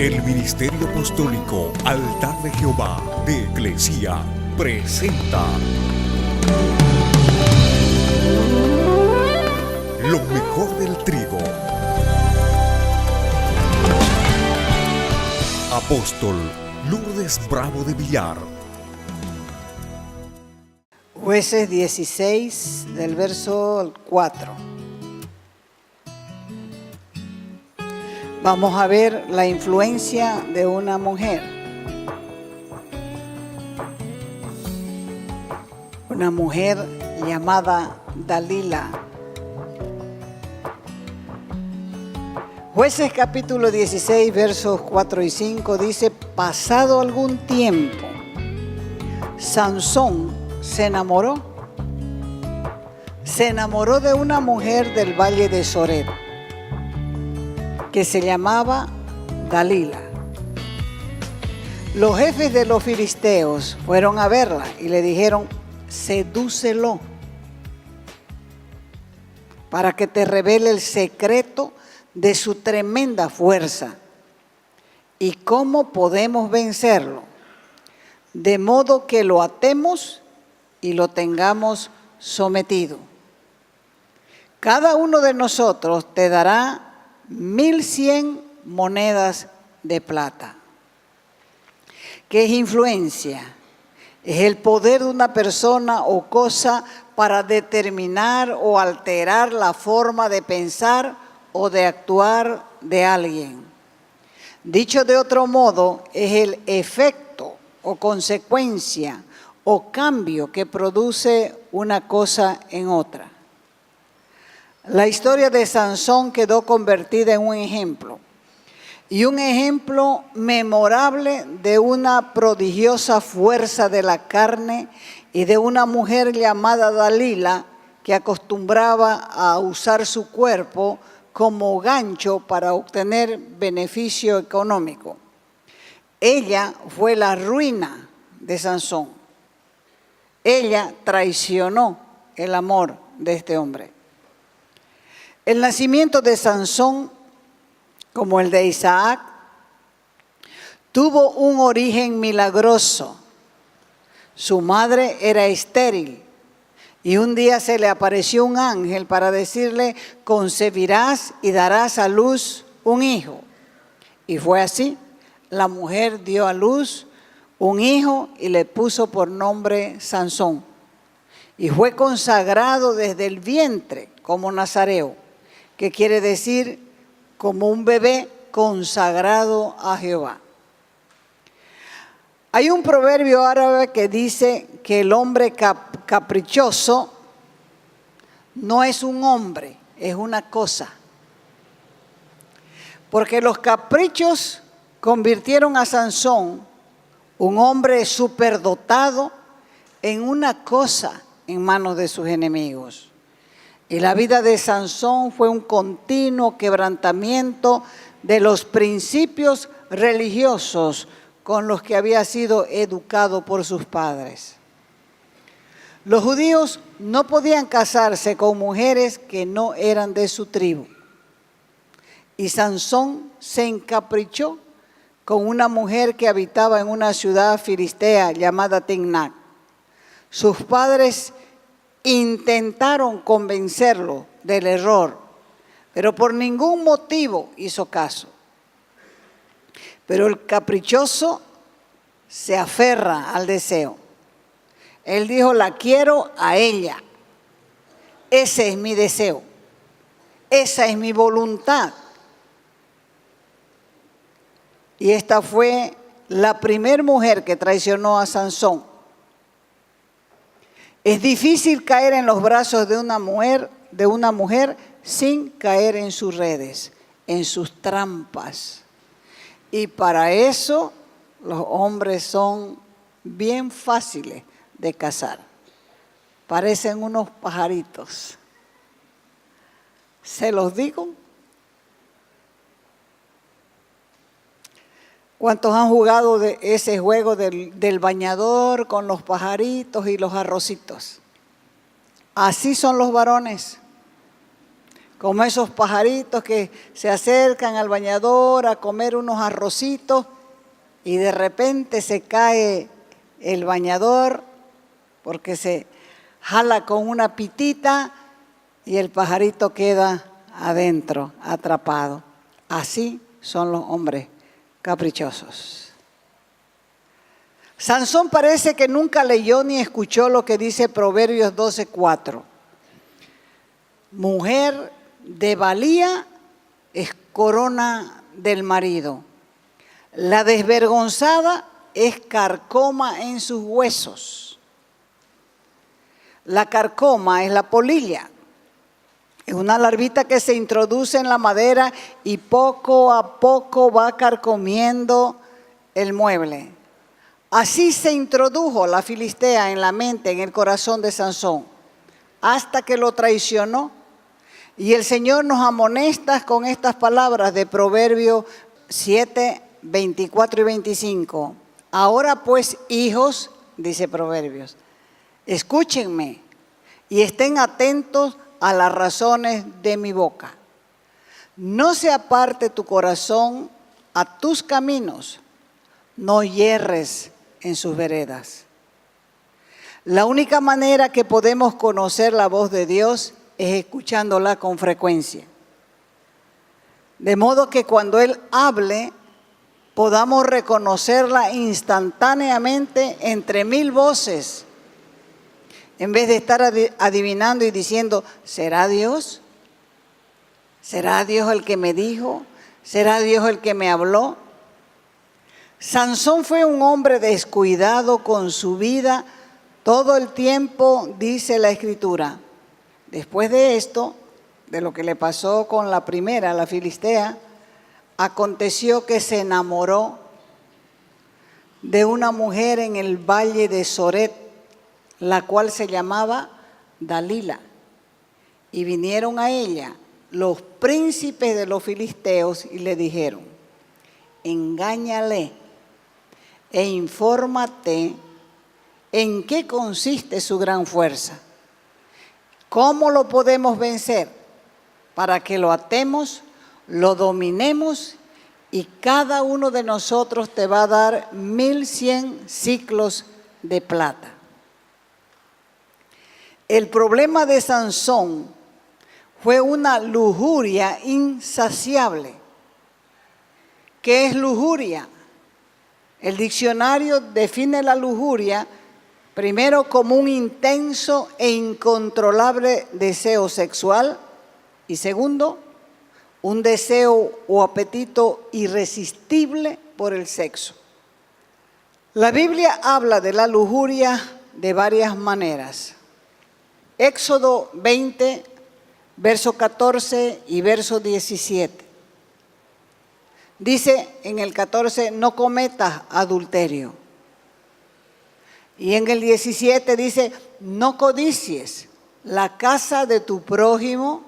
El Ministerio Apostólico Altar de Jehová de Eclesia presenta lo mejor del trigo. Apóstol Lourdes Bravo de Villar. Jueces 16, del verso 4. Vamos a ver la influencia de una mujer. Una mujer llamada Dalila. Jueces capítulo 16, versos 4 y 5 dice: pasado algún tiempo, Sansón se enamoró de una mujer del valle de Soret, que se llamaba Dalila. Los jefes de los filisteos fueron a verla y le dijeron: sedúcelo para que te revele el secreto de su tremenda fuerza y cómo podemos vencerlo, de modo que lo atemos y lo tengamos sometido. Cada uno de nosotros te dará 1,100 monedas de plata. ¿Qué es influencia? Es el poder de una persona o cosa para determinar o alterar la forma de pensar o de actuar de alguien. Dicho de otro modo, es el efecto o consecuencia o cambio que produce una cosa en otra. La historia de Sansón quedó convertida en un ejemplo, y un ejemplo memorable de una prodigiosa fuerza de la carne y de una mujer llamada Dalila que acostumbraba a usar su cuerpo como gancho para obtener beneficio económico. Ella fue la ruina de Sansón. Ella traicionó el amor de este hombre. El nacimiento de Sansón, como el de Isaac, tuvo un origen milagroso. Su madre era estéril y un día se le apareció un ángel para decirle: concebirás y darás a luz un hijo. Y fue así. La mujer dio a luz un hijo y le puso por nombre Sansón. Y fue consagrado desde el vientre como nazareo, que quiere decir como un bebé consagrado a Jehová. Hay un proverbio árabe que dice que el hombre caprichoso no es un hombre, es una cosa. Porque los caprichos convirtieron a Sansón, un hombre superdotado, en una cosa en manos de sus enemigos. Y la vida de Sansón fue un continuo quebrantamiento de los principios religiosos con los que había sido educado por sus padres. Los judíos no podían casarse con mujeres que no eran de su tribu. Y Sansón se encaprichó con una mujer que habitaba en una ciudad filistea llamada Timnath. Sus padres intentaron convencerlo del error, pero por ningún motivo hizo caso. Pero el caprichoso se aferra al deseo. Él dijo: la quiero a ella. Ese es mi deseo. Esa es mi voluntad. Y esta fue la primera mujer que traicionó a Sansón. Es difícil caer en los brazos de una mujer sin caer en sus redes, en sus trampas. Y para eso los hombres son bien fáciles de cazar. Parecen unos pajaritos. ¿Se los digo? ¿Cuántos han jugado de ese juego del bañador con los pajaritos y los arrocitos? Así son los varones. como esos pajaritos que se acercan al bañador a comer unos arrocitos y de repente se cae el bañador porque se jala con una pitita y el pajarito queda adentro, atrapado. Así son los hombres caprichosos. Sansón parece que nunca leyó ni escuchó lo que dice Proverbios 12:4. Mujer de valía es corona del marido. La desvergonzada es carcoma en sus huesos. La carcoma es la polilla. Es una larvita que se introduce en la madera y poco a poco va carcomiendo el mueble. Así se introdujo la filistea en la mente, en el corazón de Sansón, hasta que lo traicionó. Y el Señor nos amonesta con estas palabras de Proverbios 7, 24 y 25. Ahora pues, hijos, dice Proverbios, escúchenme y estén atentos a las razones de mi boca. No se aparte tu corazón a tus caminos, no yerres en sus veredas. La única manera que podemos conocer la voz de Dios es escuchándola con frecuencia. De modo que cuando Él hable, podamos reconocerla instantáneamente entre mil voces, en vez de estar adivinando y diciendo, ¿será Dios? ¿Será Dios el que me dijo? ¿Será Dios el que me habló? Sansón fue un hombre descuidado con su vida todo el tiempo, dice la Escritura. Después de esto, de lo que le pasó con la primera, la filistea, aconteció que se enamoró de una mujer en el valle de Soret, la cual se llamaba Dalila. Y vinieron a ella los príncipes de los filisteos y le dijeron, engáñale e infórmate en qué consiste su gran fuerza. ¿Cómo lo podemos vencer? Para que lo atemos, lo dominemos y cada uno de nosotros te va a dar 1100 siclos de plata. El problema de Sansón fue una lujuria insaciable. ¿Qué es lujuria? El diccionario define la lujuria primero como un intenso e incontrolable deseo sexual y segundo, un deseo o apetito irresistible por el sexo. La Biblia habla de la lujuria de varias maneras. Éxodo 20, verso 14 y verso 17. Dice en el 14, no cometas adulterio. Y en el 17 dice, no codicies la casa de tu prójimo,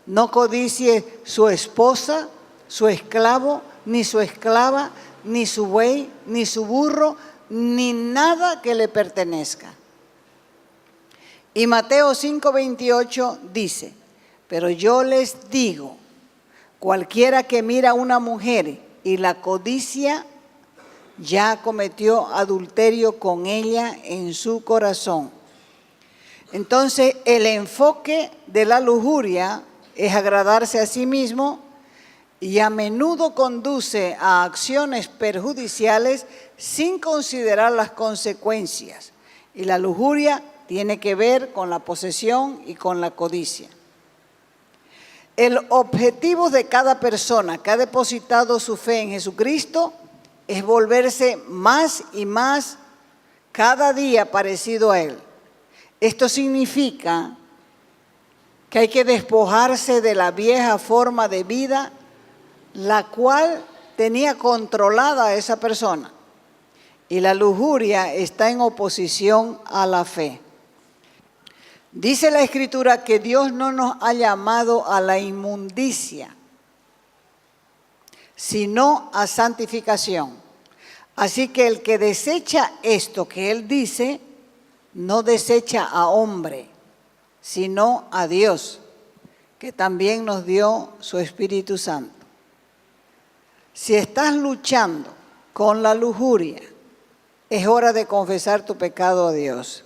no codicies su esposa, su esclavo, ni su esclava, ni su buey, ni su burro, ni nada que le pertenezca. Y Mateo 5:28 dice, pero yo les digo, cualquiera que mira a una mujer y la codicia, ya cometió adulterio con ella en su corazón. Entonces, el enfoque de la lujuria es agradarse a sí mismo y a menudo conduce a acciones perjudiciales sin considerar las consecuencias. Y la lujuria tiene que ver con la posesión y con la codicia. El objetivo de cada persona que ha depositado su fe en Jesucristo es volverse más y más cada día parecido a Él. Esto significa que hay que despojarse de la vieja forma de vida, la cual tenía controlada a esa persona. Y la lujuria está en oposición a la fe. Dice la Escritura que Dios no nos ha llamado a la inmundicia, sino a santificación. Así que el que desecha esto que Él dice, no desecha a hombre, sino a Dios, que también nos dio su Espíritu Santo. Si estás luchando con la lujuria, es hora de confesar tu pecado a Dios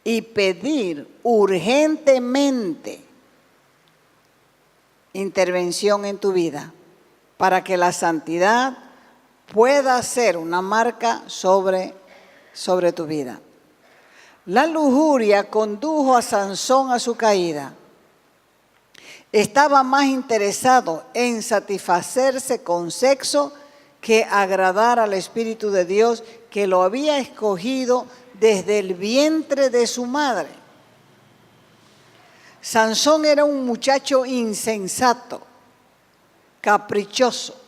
y pedir urgentemente intervención en tu vida para que la santidad pueda ser una marca sobre tu vida. La lujuria condujo a Sansón a su caída. Estaba más interesado en satisfacerse con sexo que agradar al Espíritu de Dios, que lo había escogido desde el vientre de su madre. Sansón era un muchacho insensato, caprichoso,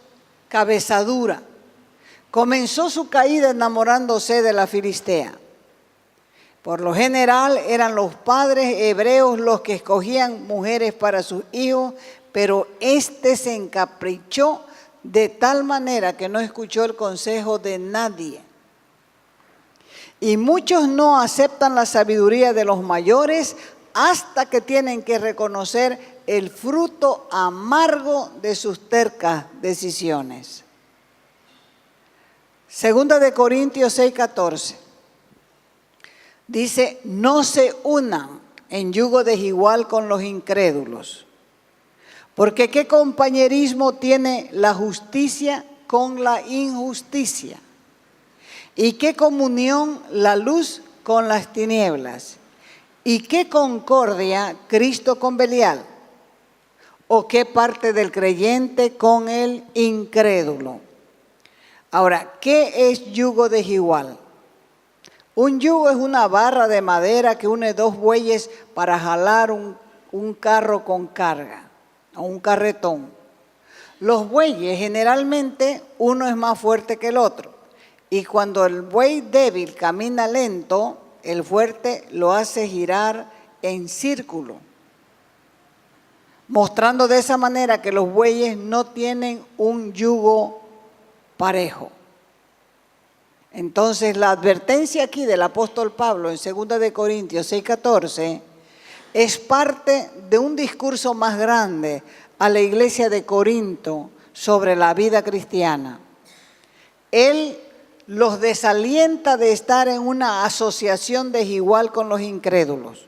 cabezadura. Comenzó su caída enamorándose de la filistea. Por lo general eran los padres hebreos los que escogían mujeres para sus hijos, pero este se encaprichó de tal manera que no escuchó el consejo de nadie. Y muchos no aceptan la sabiduría de los mayores hasta que tienen que reconocer el fruto amargo de sus tercas decisiones. Segunda de Corintios 6:14. Dice, no se unan en yugo desigual con los incrédulos, porque ¿qué compañerismo tiene la justicia con la injusticia? ¿Y qué comunión la luz con las tinieblas? ¿Y qué concordia Cristo con Belial? ¿O qué parte del creyente con el incrédulo? Ahora, ¿qué es yugo desigual? Un yugo es una barra de madera que une dos bueyes para jalar un carro con carga, o un carretón. Los bueyes generalmente uno es más fuerte que el otro. Y cuando el buey débil camina lento, el fuerte lo hace girar en círculo, mostrando de esa manera que los bueyes no tienen un yugo parejo. Entonces, la advertencia aquí del apóstol Pablo en 2 de Corintios 6:14 es parte de un discurso más grande a la iglesia de Corinto sobre la vida cristiana. Él los desalienta de estar en una asociación desigual con los incrédulos.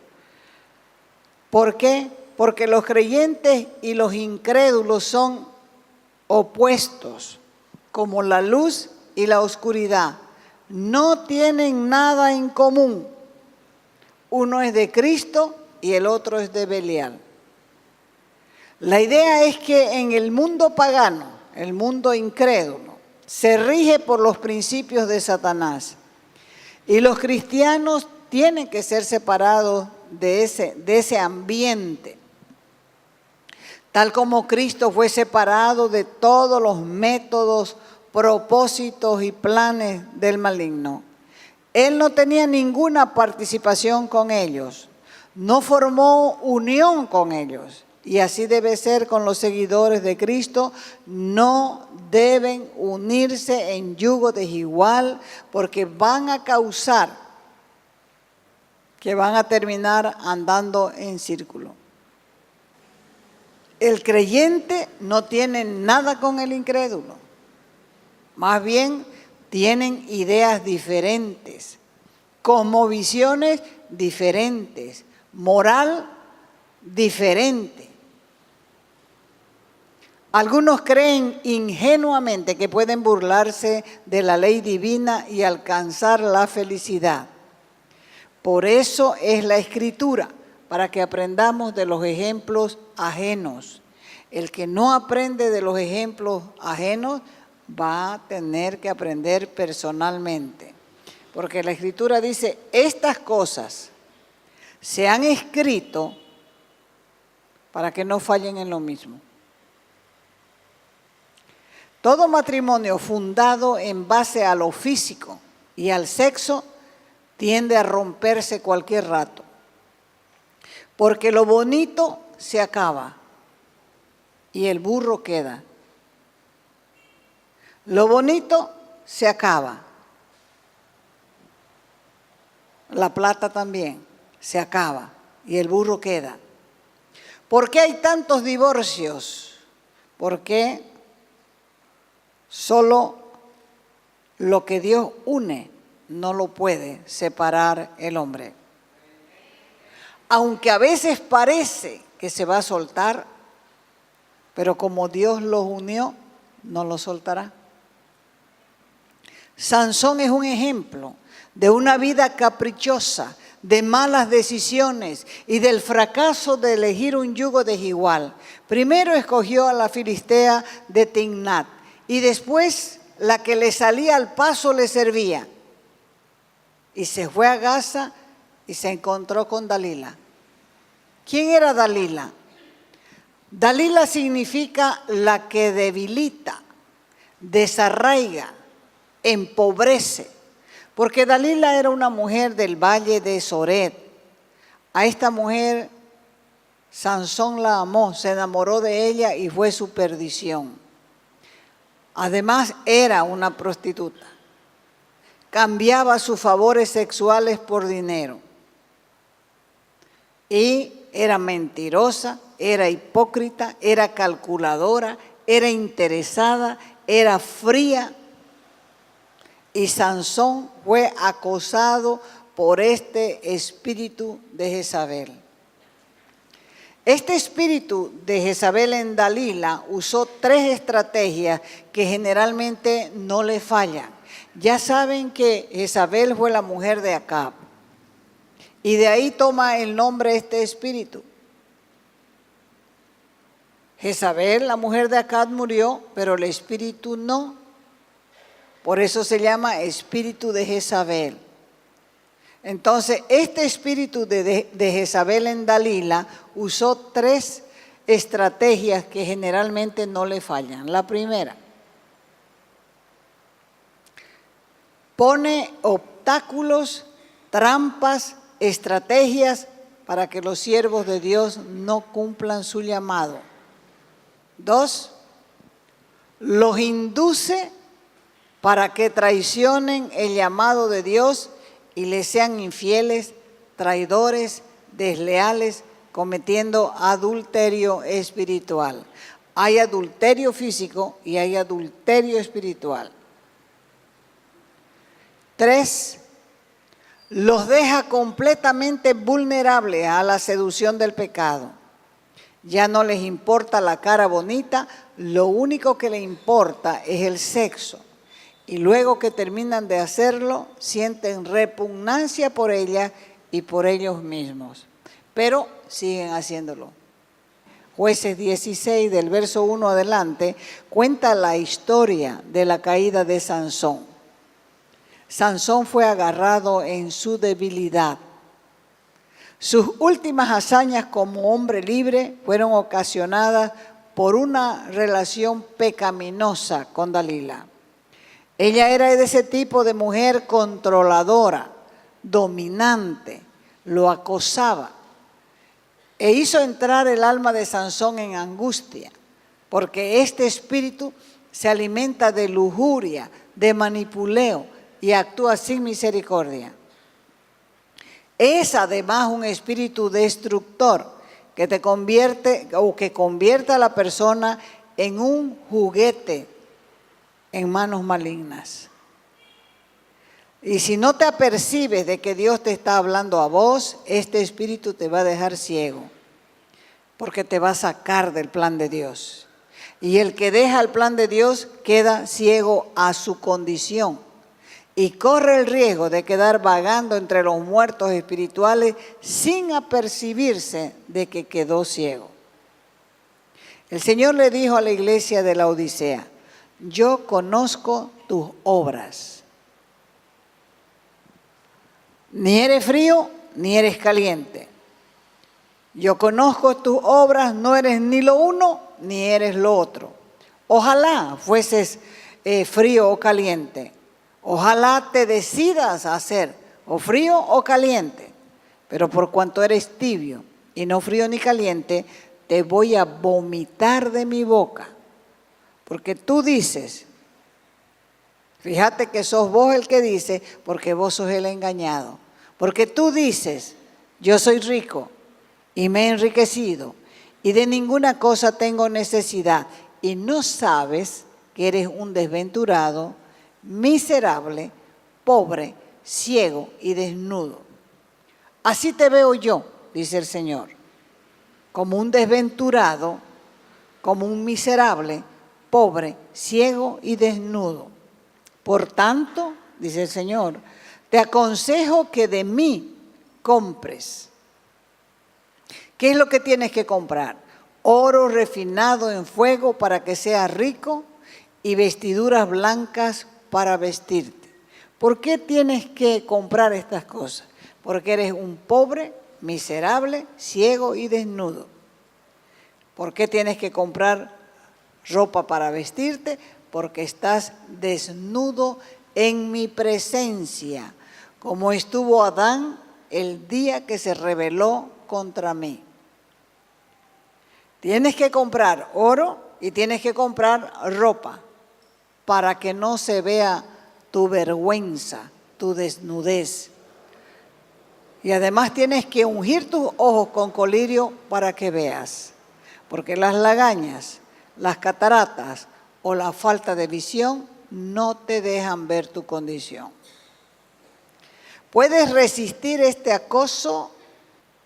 ¿Por qué? Porque los creyentes y los incrédulos son opuestos, como la luz y la oscuridad. No tienen nada en común. Uno es de Cristo y el otro es de Belial. La idea es que en el mundo pagano, el mundo incrédulo, se rige por los principios de Satanás. Y los cristianos tienen que ser separados de ese ambiente. Tal como Cristo fue separado de todos los métodos, propósitos y planes del maligno. Él no tenía ninguna participación con ellos, no formó unión con ellos. Y así debe ser con los seguidores de Cristo. No deben unirse en yugo desigual porque van a causar que van a terminar andando en círculo. El creyente no tiene nada con el incrédulo. Más bien tienen ideas diferentes, cosmovisiones diferentes, moral diferente. Algunos creen ingenuamente que pueden burlarse de la ley divina y alcanzar la felicidad. Por eso es la Escritura, para que aprendamos de los ejemplos ajenos. El que no aprende de los ejemplos ajenos va a tener que aprender personalmente. Porque la Escritura dice, estas cosas se han escrito para que no fallen en lo mismo. Todo matrimonio fundado en base a lo físico y al sexo tiende a romperse cualquier rato. Porque lo bonito se acaba y el burro queda. Lo bonito se acaba. La plata también se acaba y el burro queda. ¿Por qué hay tantos divorcios? Porque solo lo que Dios une no lo puede separar el hombre. Aunque a veces parece que se va a soltar, pero como Dios los unió, no los soltará. Sansón es un ejemplo de una vida caprichosa, de malas decisiones y del fracaso de elegir un yugo desigual. Primero escogió a la filistea de Timnat y después la que le salía al paso le servía. Y se fue a Gaza y se encontró con Dalila. ¿Quién era Dalila? Dalila significa la que debilita, desarraiga, empobrece. Porque Dalila era una mujer del valle de Soret. A esta mujer Sansón la amó, se enamoró de ella y fue su perdición. Además era una prostituta. Cambiaba sus favores sexuales por dinero. Y era mentirosa, era hipócrita, era calculadora, era interesada, era fría. Y Sansón fue acosado por este espíritu de Jezabel. Este espíritu de Jezabel en Dalila usó 3 estrategias que generalmente no le fallan. Ya saben que Jezabel fue la mujer de Acab. Y de ahí toma el nombre este espíritu. Jezabel, la mujer de Acab, murió, pero el espíritu no. Por eso se llama espíritu de Jezabel. Entonces, este espíritu de Jezabel en Dalila usó 3 estrategias que generalmente no le fallan. La primera, pone obstáculos, trampas, estrategias para que los siervos de Dios no cumplan su llamado. 2, los induce para que traicionen el llamado de Dios y le sean infieles, traidores, desleales, cometiendo adulterio espiritual. Hay adulterio físico y hay adulterio espiritual. 3, los deja completamente vulnerables a la seducción del pecado. Ya no les importa la cara bonita, lo único que les importa es el sexo. Y luego que terminan de hacerlo, sienten repugnancia por ella y por ellos mismos. Pero siguen haciéndolo. Jueces 16, del verso 1 adelante, cuenta la historia de la caída de Sansón. Sansón fue agarrado en su debilidad. Sus últimas hazañas como hombre libre fueron ocasionadas por una relación pecaminosa con Dalila. Ella era de ese tipo de mujer controladora, dominante, lo acosaba e hizo entrar el alma de Sansón en angustia, porque este espíritu se alimenta de lujuria, de manipuleo y actúa sin misericordia. Es además un espíritu destructor que te convierte o que convierte a la persona en un juguete en manos malignas. Y si no te apercibes de que Dios te está hablando a vos, este espíritu te va a dejar ciego, porque te va a sacar del plan de Dios. Y el que deja el plan de Dios queda ciego a su condición y corre el riesgo de quedar vagando entre los muertos espirituales sin apercibirse de que quedó ciego. El Señor le dijo a la iglesia de la Odisea: yo conozco tus obras. Ni eres frío, ni eres caliente. Yo conozco tus obras, no eres ni lo uno, ni eres lo otro. Ojalá fueses frío o caliente. Ojalá te decidas a ser o frío o caliente. Pero por cuanto eres tibio y no frío ni caliente, te voy a vomitar de mi boca. Porque tú dices, fíjate que sos vos el que dice, porque vos sos el engañado. Porque tú dices, yo soy rico y me he enriquecido y de ninguna cosa tengo necesidad. Y no sabes que eres un desventurado, miserable, pobre, ciego y desnudo. Así te veo yo, dice el Señor, como un desventurado, como un miserable, pobre, ciego y desnudo. Por tanto, dice el Señor, te aconsejo que de mí compres. ¿Qué es lo que tienes que comprar? Oro refinado en fuego para que seas rico y vestiduras blancas para vestirte. ¿Por qué tienes que comprar estas cosas? Porque eres un pobre, miserable, ciego y desnudo. ¿Por qué tienes que comprar ropa para vestirte? Porque estás desnudo en mi presencia, como estuvo Adán el día que se rebeló contra mí. Tienes que comprar oro y tienes que comprar ropa para que no se vea tu vergüenza, tu desnudez. Y además tienes que ungir tus ojos con colirio para que veas. Porque las lagañas, las cataratas o la falta de visión no te dejan ver tu condición. Puedes resistir este acoso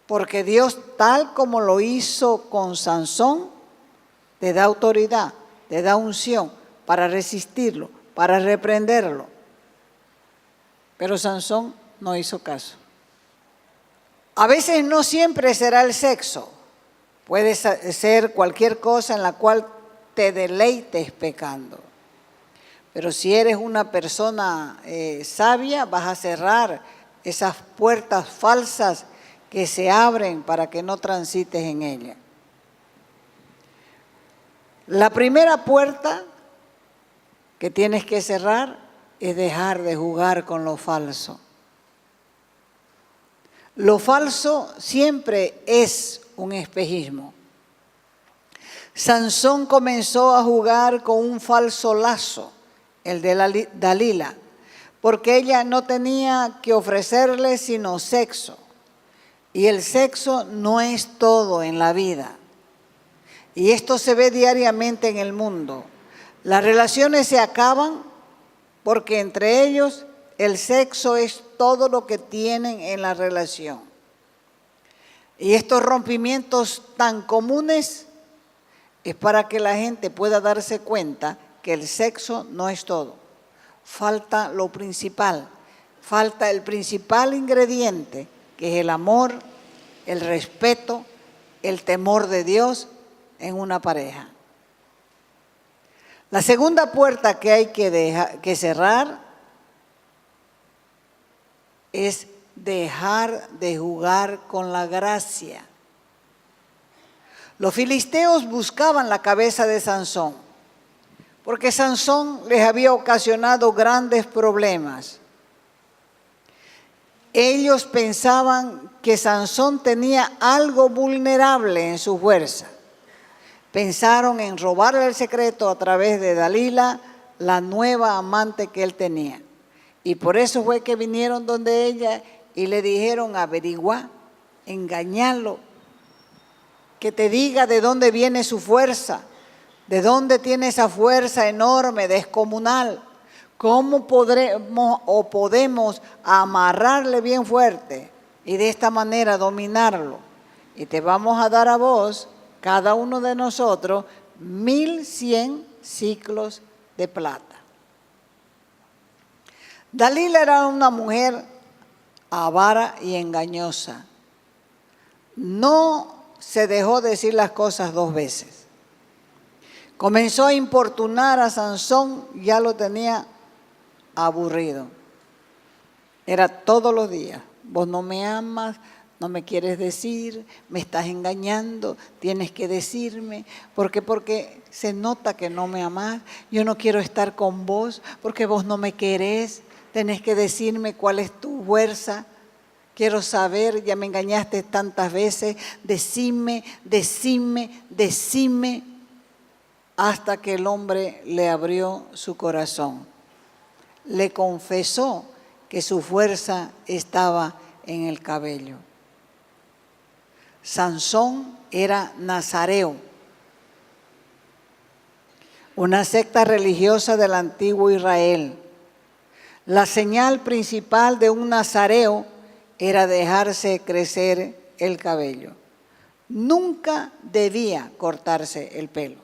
porque Dios, tal como lo hizo con Sansón, te da autoridad, te da unción para resistirlo, para reprenderlo. Pero Sansón no hizo caso. A veces no siempre será el sexo. Puede ser cualquier cosa en la cual te deleites pecando. Pero si eres una persona sabia, vas a cerrar esas puertas falsas que se abren para que no transites en ella. La primera puerta que tienes que cerrar es dejar de jugar con lo falso. Lo falso siempre es un espejismo. Sansón comenzó a jugar con un falso lazo, el de Dalila, porque ella no tenía que ofrecerle sino sexo. Y el sexo no es todo en la vida. Y esto se ve diariamente en el mundo. Las relaciones se acaban porque entre ellos el sexo es todo lo que tienen en la relación. Y estos rompimientos tan comunes es para que la gente pueda darse cuenta que el sexo no es todo. Falta lo principal, falta el principal ingrediente, que es el amor, el respeto, el temor de Dios en una pareja. La segunda puerta que hay que cerrar es dejar de jugar con la gracia. Los filisteos buscaban la cabeza de Sansón, porque Sansón les había ocasionado grandes problemas. Ellos pensaban que Sansón tenía algo vulnerable en su fuerza. Pensaron en robarle el secreto a través de Dalila, la nueva amante que él tenía. Y por eso fue que vinieron donde ella y le dijeron: averigua, engañarlo, que te diga de dónde viene su fuerza, de dónde tiene esa fuerza enorme, descomunal. ¿Cómo podemos amarrarle bien fuerte y de esta manera dominarlo? Y te vamos a dar a vos, cada uno de nosotros, 1,100 ciclos de plata. Dalila era una mujer avara y engañosa. No se dejó decir las cosas dos veces. Comenzó a importunar a Sansón, ya lo tenía aburrido. Era todos los días: vos no me amas, no me quieres decir, me estás engañando, tienes que decirme, porque se nota que no me amás, yo no quiero estar con vos porque vos no me querés, tenés que decirme cuál es tu fuerza, quiero saber, ya me engañaste tantas veces, decime, hasta que el hombre le abrió su corazón. Le confesó que su fuerza estaba en el cabello. Sansón era nazareo, una secta religiosa del antiguo Israel. La señal principal de un nazareo era dejarse crecer el cabello. Nunca debía cortarse el pelo.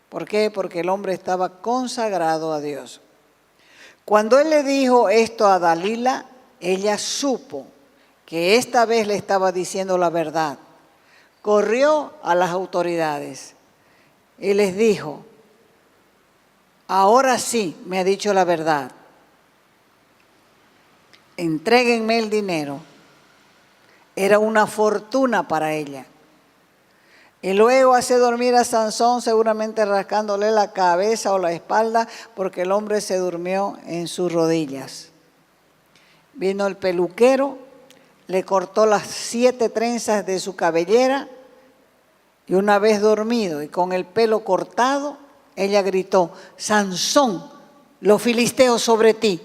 ¿Por qué? Porque el hombre estaba consagrado a Dios. Cuando él le dijo esto a Dalila, ella supo que esta vez le estaba diciendo la verdad. Corrió a las autoridades y les dijo: ahora sí me ha dicho la verdad. Entréguenme el dinero. Era una fortuna para ella. Y luego hace dormir a Sansón, seguramente rascándole la cabeza o la espalda, porque el hombre se durmió en sus rodillas. Vino el peluquero, le cortó las 7 trenzas de su cabellera, y una vez dormido y con el pelo cortado, ella gritó: Sansón, los filisteos sobre ti.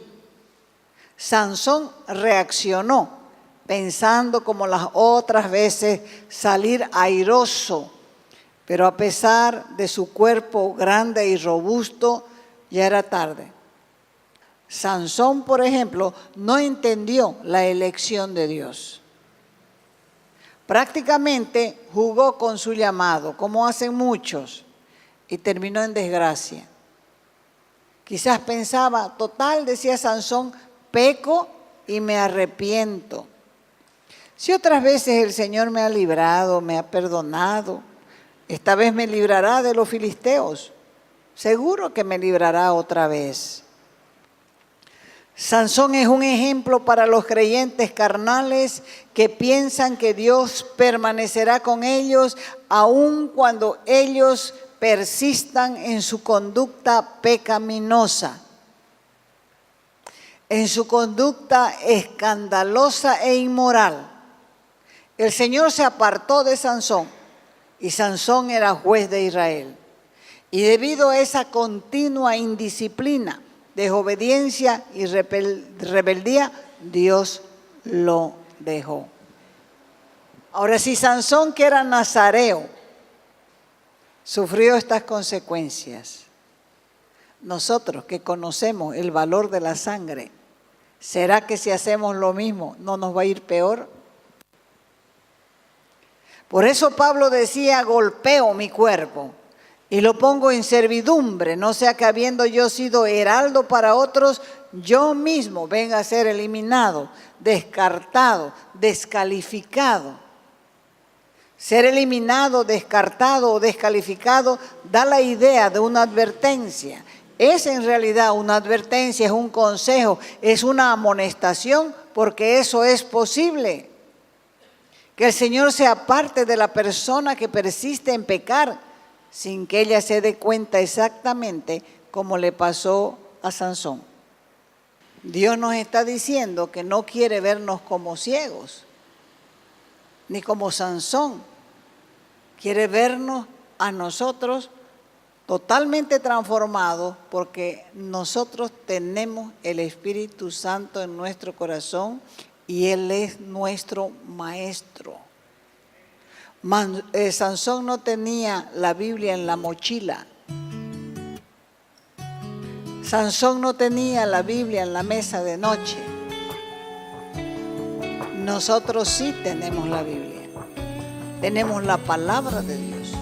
Sansón reaccionó, pensando como las otras veces salir airoso, pero a pesar de su cuerpo grande y robusto, ya era tarde. Sansón, por ejemplo, no entendió la elección de Dios. Prácticamente jugó con su llamado, como hacen muchos, y terminó en desgracia. Quizás pensaba: total, decía Sansón, peco y me arrepiento. Si otras veces el Señor me ha librado, me ha perdonado, esta vez me librará de los filisteos. Seguro que me librará otra vez. Sansón es un ejemplo para los creyentes carnales que piensan que Dios permanecerá con ellos aun cuando ellos persistan en su conducta pecaminosa, en su conducta escandalosa e inmoral. El Señor se apartó de Sansón y Sansón era juez de Israel. Y debido a esa continua indisciplina, desobediencia y rebeldía, Dios lo dejó. Ahora, si Sansón, que era nazareo, sufrió estas consecuencias, nosotros que conocemos el valor de la sangre, ¿será que si hacemos lo mismo no nos va a ir peor? Por eso Pablo decía: golpeo mi cuerpo y lo pongo en servidumbre, no sea que habiendo yo sido heraldo para otros, yo mismo venga a ser eliminado, descartado, descalificado. Ser eliminado, descartado o descalificado da la idea de una advertencia. Es en realidad una advertencia, es un consejo, es una amonestación, porque eso es posible. Que el Señor se aparte de la persona que persiste en pecar sin que ella se dé cuenta exactamente como le pasó a Sansón. Dios nos está diciendo que no quiere vernos como ciegos, ni como Sansón. Quiere vernos a nosotros totalmente transformados, porque nosotros tenemos el Espíritu Santo en nuestro corazón y Él es nuestro maestro. Sansón no tenía la Biblia en la mochila. Sansón no tenía la Biblia en la mesa de noche. Nosotros sí tenemos la Biblia. Tenemos la palabra de Dios.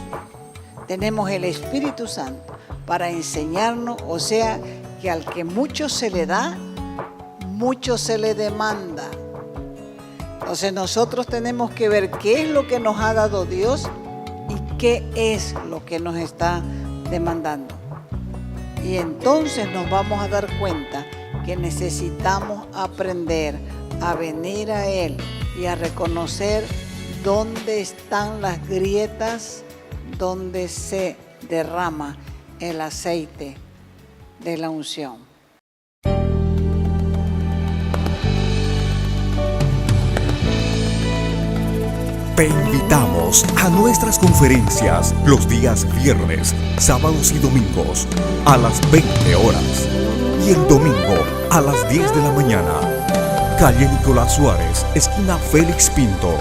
Tenemos el Espíritu Santo para enseñarnos, o sea, que al que mucho se le da, mucho se le demanda. Entonces nosotros tenemos que ver qué es lo que nos ha dado Dios y qué es lo que nos está demandando. Y entonces nos vamos a dar cuenta que necesitamos aprender a venir a Él y a reconocer dónde están las grietas, donde se derrama el aceite de la unción. Te invitamos a nuestras conferencias los días viernes, sábados y domingos a las 20 horas y el domingo a las 10 de la mañana. Calle Nicolás Suárez, esquina Félix Pinto.